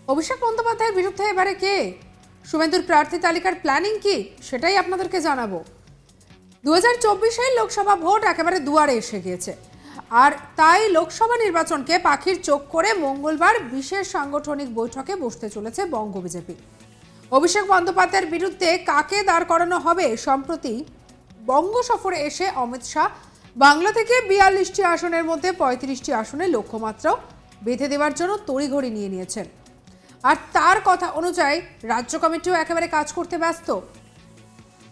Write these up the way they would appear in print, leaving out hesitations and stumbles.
অভিষেক বন্দ্যোপাধ্যায়ের বিরুদ্ধে এবারে কে? শুভেন্দুর প্রার্থী তালিকার প্ল্যানিং কি সেটাই আপনাদেরকে জানাবো। 2024-এর লোকসভা ভোট একেবারে দুয়ারে এসে গিয়েছে, আর তাই লোকসভা নির্বাচনকে পাখির চোখ করে মঙ্গলবার বিশেষ সাংগঠনিক বৈঠকে বসতে চলেছে বঙ্গ বিজেপি। অভিষেক বন্দ্যোপাধ্যায়ের বিরুদ্ধে কাকে দাঁড় করানো হবে? সম্প্রতি বঙ্গ সফরে এসে অমিত শাহ বাংলা থেকে 42টি আসনের মধ্যে 35টি আসনে লক্ষ্যমাত্রা বেঁধে দেওয়ার জন্য তড়িঘড়ি নিয়ে নিয়েছেন, আর তার কথা অনুযায়ী রাজ্য কমিটিও একেবারে কাজ করতে ব্যস্ত।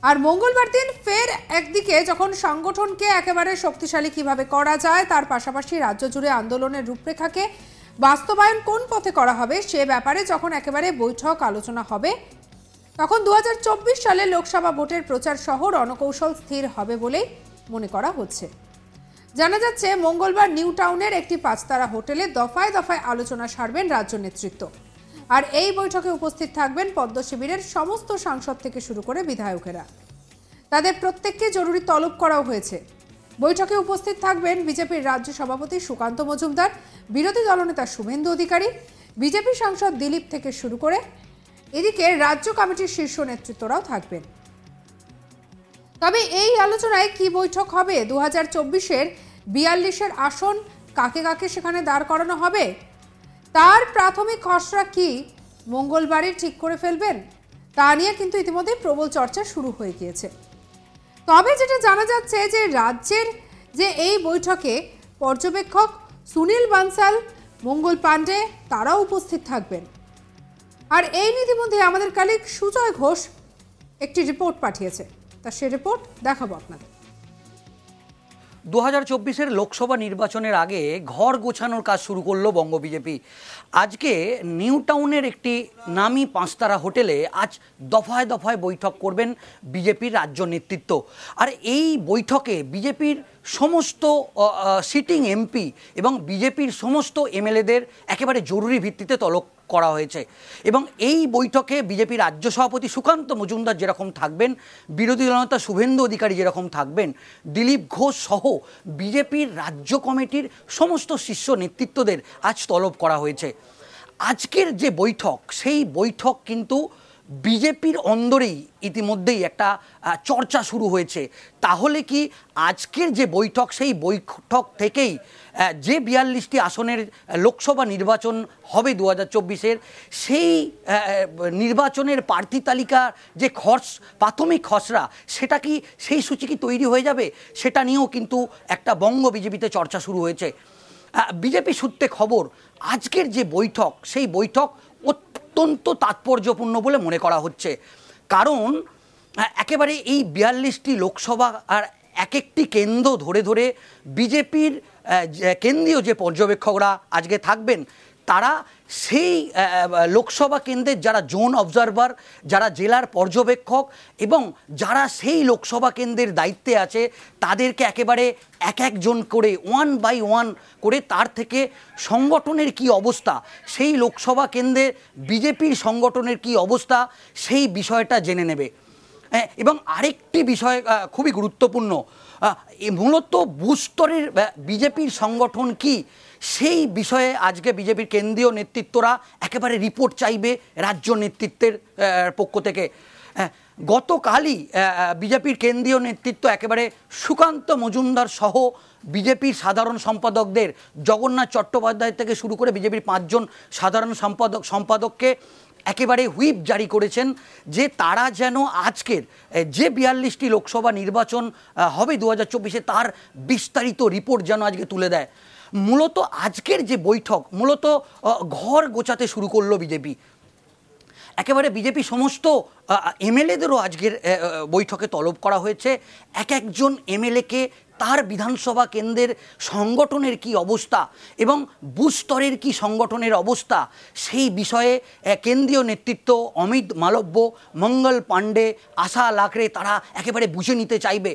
আর মঙ্গলবার দিন ফের একদিকে যখন সংগঠনকে একেবারে শক্তিশালী কিভাবে করা যায়, তার পাশাপাশি রাজ্য জুড়ে আন্দোলনের রূপরেখাকে বাস্তবায়ন কোন পথে করা হবে সে ব্যাপারে যখন একেবারে বৈঠক আলোচনা হবে, তখন 2024 সালে লোকসভা ভোটের প্রচার সহ রণকৌশল স্থির হবে বলেই মনে করা হচ্ছে। জানা যাচ্ছে মঙ্গলবার নিউ টাউনের একটি 5 তারা হোটেলে দফায় দফায় আলোচনা সারবেন রাজ্য নেতৃত্ব। আর এই বৈঠকে উপস্থিত থাকবেন পদ্ম শিবিরের সমস্ত সাংসদ থেকে শুরু করে বিধায়কেরা। তাদের প্রত্যেককে জরুরি তলব করাও হয়েছে। বৈঠকে উপস্থিত থাকবেন বিজেপির রাজ্য সভাপতি সুকান্ত মজুমদার, বিরোধী দলনেতা শুভেন্দু অধিকারী, বিজেপি সাংসদ দিলীপ থেকে শুরু করে এদিকে রাজ্য কমিটির শীর্ষ নেতৃত্বরাও থাকবেন। তবে এই আলোচনায় কি বৈঠক হবে, 2024-এর 42-এর আসন কাকে কাকে সেখানে দাঁড় করানো হবে, তার প্রাথমিক খসড়া কি মঙ্গলবারই ঠিক করে ফেলবেন, তা নিয়ে কিন্তু ইতিমধ্যে প্রবল চর্চা শুরু হয়ে গিয়েছে। তবে যেটা জানা যাচ্ছে যে রাজ্যের যে এই বৈঠকে পর্যবেক্ষক সুনীল বানসাল, মঙ্গল পাণ্ডে তারাও উপস্থিত থাকবেন। আর এই ইতিমধ্যে আমাদের কালিক সুজয় ঘোষ একটি রিপোর্ট পাঠিয়েছে, তা সে রিপোর্ট দেখাবো আপনাদের। 2024-এর লোকসভা নির্বাচনের আগে ঘর গোছানোর কাজ শুরু করলো বঙ্গ বিজেপি। আজকে নিউ টাউনের একটি নামি 5 তারা হোটেলে আজ দফায় দফায় বৈঠক করবেন বিজেপির রাজ্য নেতৃত্ব। আর এই বৈঠকে বিজেপির সমস্ত সিটিং এমপি এবং বিজেপির সমস্ত এমএলএদের একেবারে জরুরি ভিত্তিতে তলব করা হয়েছে। এবং এই বৈঠকে বিজেপি রাজ্য সভাপতি সুকান্ত মজুমদার যেরকম থাকবেন, বিরোধী দলনেতা শুভেন্দু অধিকারী যেরকম থাকবেন, দিলীপ ঘোষ সহ বিজেপির রাজ্য কমিটির সমস্ত শীর্ষ নেতৃত্বদের আজ তলব করা হয়েছে। আজকের যে বৈঠক, সেই বৈঠক কিন্তু বিজেপির অন্দরেই ইতিমধ্যেই একটা চর্চা শুরু হয়েছে। তাহলে কি আজকের যে বৈঠক, সেই বৈঠক থেকেই যে 42টি আসনের লোকসভা নির্বাচন হবে 2024-এর, সেই নির্বাচনের প্রার্থী তালিকার যে প্রাথমিক খসড়া, সেটা কি সেই সূচি কি তৈরি হয়ে যাবে, সেটা নিয়েও কিন্তু একটা বঙ্গ বিজেপিতে চর্চা শুরু হয়েছে। বিজেপি সূত্রে খবর, আজকের যে বৈঠক, সেই বৈঠক অত্যন্ত তাৎপর্যপূর্ণ বলে মনে করা হচ্ছে। কারণ একেবারে এই 42টি লোকসভা আর এক একটি কেন্দ্র ধরে ধরে বিজেপির কেন্দ্রীয় যে পর্যবেক্ষকরা আজকে থাকবেন, তারা সেই লোকসভা কেন্দ্রের যারা জোন অবজারভার, যারা জেলার পর্যবেক্ষক এবং যারা সেই লোকসভা কেন্দ্রের দায়িত্বে আছে, তাদেরকে একেবারে এক একজন করে 1 বাই 1 করে তার থেকে সংগঠনের কি অবস্থা, সেই লোকসভা কেন্দ্রে বিজেপির সংগঠনের কি অবস্থা, সেই বিষয়টা জেনে নেবে। এবং আরেকটি বিষয় খুবই গুরুত্বপূর্ণ, মূলত বুস্তরের বিজেপির সংগঠন কি, সেই বিষয়ে আজকে বিজেপির কেন্দ্রীয় নেতৃত্বরা একেবারে রিপোর্ট চাইবে রাজ্য নেতৃত্বের পক্ষ থেকে। গতকালই বিজেপির কেন্দ্রীয় নেতৃত্ব একেবারে সুকান্ত মজুমদার সহ বিজেপির সাধারণ সম্পাদকদের, জগন্নাথ চট্টোপাধ্যায় থেকে শুরু করে বিজেপির 5 জন সাধারণ সম্পাদককে একেবারে হুইপ জারি করেছেন যে তারা যেন আজকের যে 42টি লোকসভা নির্বাচন হবে 2024-এ, তার বিস্তারিত রিপোর্ট যেন আজকে তুলে দেয়। মূলত আজকের যে বৈঠক, মূলত ঘর গোছাতে শুরু করলো বিজেপি। একেবারে বিজেপি সমস্ত এমএলএদেরও আজকের বৈঠকে তলব করা হয়েছে। এক একজন এমএলএকে তার বিধানসভা কেন্দ্রের সংগঠনের কি অবস্থা এবং বুথ স্তরের কি সংগঠনের অবস্থা, সেই বিষয়ে কেন্দ্রীয় নেতৃত্ব অমিত মালব্য, মঙ্গল পাণ্ডে, আশা লাকড়ে তারা একেবারে বুঝে নিতে চাইবে।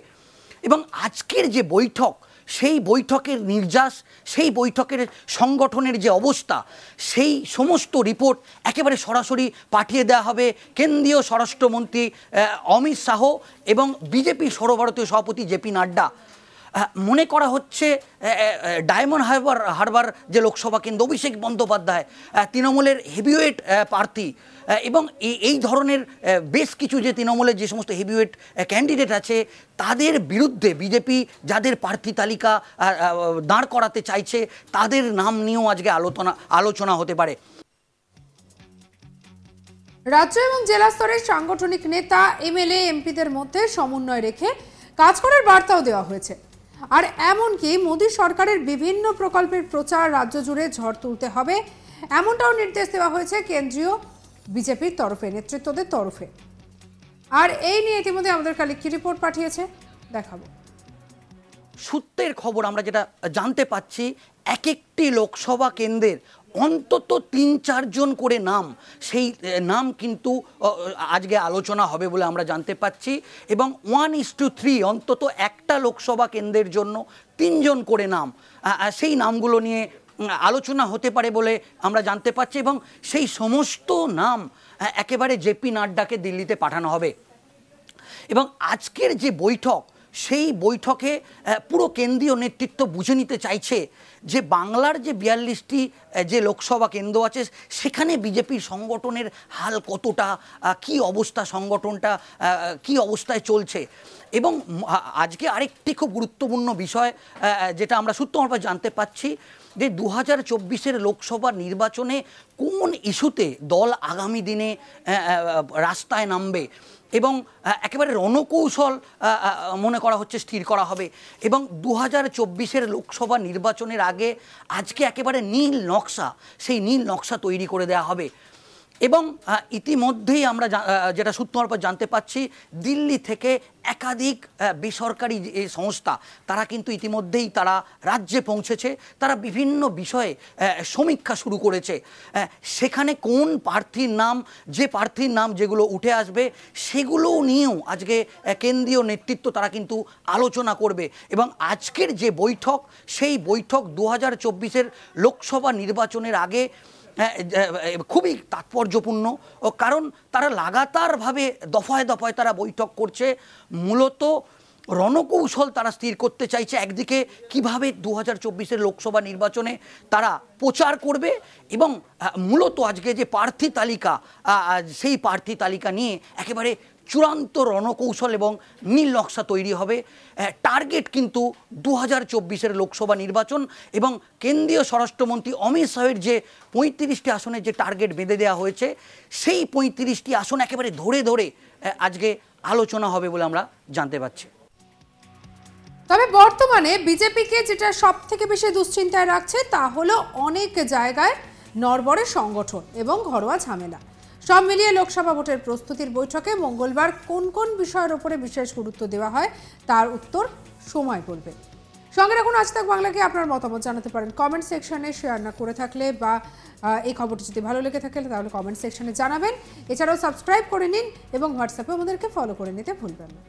এবং আজকের যে বৈঠক, সেই বৈঠকের নির্যাস, সেই বৈঠকের সংগঠনের যে অবস্থা, সেই সমস্ত রিপোর্ট একেবারে সরাসরি পাঠিয়ে দেওয়া হবে কেন্দ্রীয় স্বরাষ্ট্রমন্ত্রী অমিত শাহ এবং বিজেপি সর্বভারতীয় সভাপতি জেপি নাড্ডা। মনে করা হচ্ছে ডায়মন্ড হারবার যে লোকসভা কেন্দ্র, অভিষেক বন্দ্যোপাধ্যায় তৃণমূলের হেভিওয়েট প্রার্থী, এবং এই ধরনের বেশ কিছু যে তৃণমূলের যে সমস্ত হেভিওয়েট ক্যান্ডিডেট আছে তাদের বিরুদ্ধে বিজেপি যাদের প্রার্থী তালিকা দাঁড় করাতে চাইছে তাদের নাম নিয়েও আজকে আলোচনা হতে পারে। রাজ্য এবং জেলা স্তরের সাংগঠনিক নেতা, এমএলএ, এমপিদের মধ্যে সমন্বয় রেখে কাজ করার বার্তাও দেওয়া হয়েছে। আর এমনকি মোদী সরকারের বিভিন্ন প্রকল্পের প্রচার রাজ্য জুড়ে ঝড় তুলতে হবে, এমনটাও নির্দেশ দেওয়া হয়েছে কেন্দ্রীয় বিজেপির তরফে, নেতৃত্বদের তরফে। আর এই নিয়ে ইতিমধ্যে আমাদের কালেক্ট রিপোর্ট পাঠিয়েছে, দেখাবো। সূত্রের খবর আমরা যেটা জানতে পাচ্ছি, এক একটি লোকসভা কেন্দ্রের অন্তত ৩-৪ জন করে নাম, সেই নাম কিন্তু আজকে আলোচনা হবে বলে আমরা জানতে পাচ্ছি, এবং 1:3 অন্তত একটা লোকসভা কেন্দ্রের জন্য 3 জন করে নাম, সেই নামগুলো নিয়ে আলোচনা হতে পারে বলে আমরা জানতে পাচ্ছি, এবং সেই সমস্ত নাম একেবারে জেপি নাড্ডাকে দিল্লিতে পাঠানো হবে। এবং আজকের যে বৈঠক, সেই বৈঠকে পুরো কেন্দ্রীয় নেতৃত্ব বুঝে নিতে চাইছে যে বাংলার যে 42টি যে লোকসভা কেন্দ্র আছে সেখানে বিজেপির সংগঠনের হাল কতটা, কি অবস্থা, সংগঠনটা কি অবস্থায় চলছে। এবং আজকে আরেকটি খুব গুরুত্বপূর্ণ বিষয় যেটা আমরা সূত্র জানতে পাচ্ছি যে 2024-এর লোকসভা নির্বাচনে কোন ইস্যুতে দল আগামী দিনে রাস্তায় নামবে, এবং একেবারে রণকৌশল মনে করা হচ্ছে স্থির করা হবে। এবং 2024-এর লোকসভা নির্বাচনের আগে আজকে একেবারে নীল নকশা, সেই নীল নকশা তৈরি করে দেওয়া হবে। এবং ইতিমধ্যেই আমরা যেটা সূত্র জানতে পাচ্ছি, দিল্লি থেকে একাধিক বেসরকারি সংস্থা তারা কিন্তু ইতিমধ্যেই তারা রাজ্যে পৌঁছেছে, তারা বিভিন্ন বিষয়ে সমীক্ষা শুরু করেছে। সেখানে কোন প্রার্থীর নাম, যে প্রার্থীর নাম যেগুলো উঠে আসবে সেগুলো নিয়েও আজকে কেন্দ্রীয় নেতৃত্ব তারা কিন্তু আলোচনা করবে। এবং আজকের যে বৈঠক, সেই বৈঠক 2024-এর লোকসভা নির্বাচনের আগে খুবই তাৎপর্যপূর্ণ, কারণ তারা লাগাতারভাবে দফায় দফায় তারা বৈঠক করছে। মূলত রণকৌশল তারা স্থির করতে চাইছে, একদিকে কিভাবে 2024-এর লোকসভা নির্বাচনে তারা প্রচার করবে, এবং মূলত আজকে যে প্রার্থী তালিকা, সেই প্রার্থী তালিকা নিয়ে একেবারে চূড়ান্ত রণকৌশল এবং নীল নকশা তৈরি হবে। টার্গেট কিন্তু 2024-এর লোকসভা নির্বাচন, এবং কেন্দ্রীয় স্বরাষ্ট্রমন্ত্রী অমিত শাহের যে 35টি আসনের যে টার্গেট বেঁধে দেওয়া হয়েছে, সেই 35টি আসন একেবারে ধরে ধরে আজকে আলোচনা হবে বলে আমরা জানতে পারছি। তবে বর্তমানে বিজেপিকে যেটা সব থেকে বেশি দুশ্চিন্তায় রাখছে তা হলো অনেক জায়গায় নড়বড়ে সংগঠন এবং ঘরোয়া ঝামেলা। সব মিলিয়ে লোকসভা ভোটের প্রস্তুতির বৈঠকে মঙ্গলবার কোন কোন বিষয়ের উপরে বিশেষ গুরুত্ব দেওয়া হয় তার উত্তর সময় বলবে। সঙ্গে রাখুন আজ তাক বাংলাকে। আপনার মতামত জানাতে পারেন কমেন্ট সেকশনে, শেয়ার না করে থাকলে বা এই খবরটি যদি ভালো লেগে থাকে তাহলে কমেন্ট সেকশনে জানাবেন। এছাড়াও সাবস্ক্রাইব করে নিন এবং হোয়াটসঅ্যাপে আমাদেরকে ফলো করে নিতে ভুলবেন না।